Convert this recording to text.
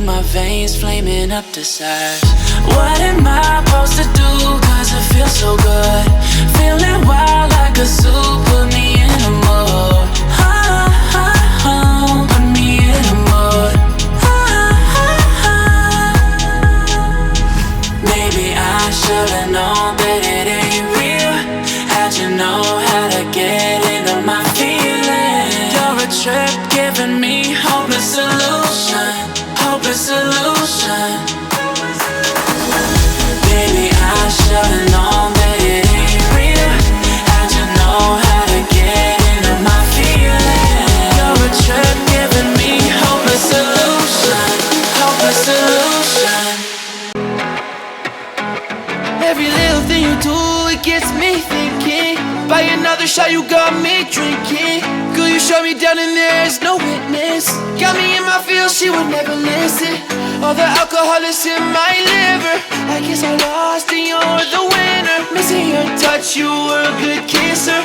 in my veins, flaming up desires. What am I supposed to do? Cause it feels so good. Feeling wild like a zoo, put me in a mood. Put me in a mood. Maybe I should've known that it ain't real. How'd you know how to get into my feelings? You're a trip giving me hopeless solution. Hopeless solution. Baby, I should've known that it ain't real. How'd you know how to get into my feelings? You're a trip giving me hopeless solution. Hopeless solution. Every little thing you do, it gets me thinking. By another shot, you got me drinking. Girl, you shut me down and there's no witness. Got me in my feels, she would never listen. All the alcohol is in my liver. I guess I lost and you're the winner. Missing your touch, you were a good kisser.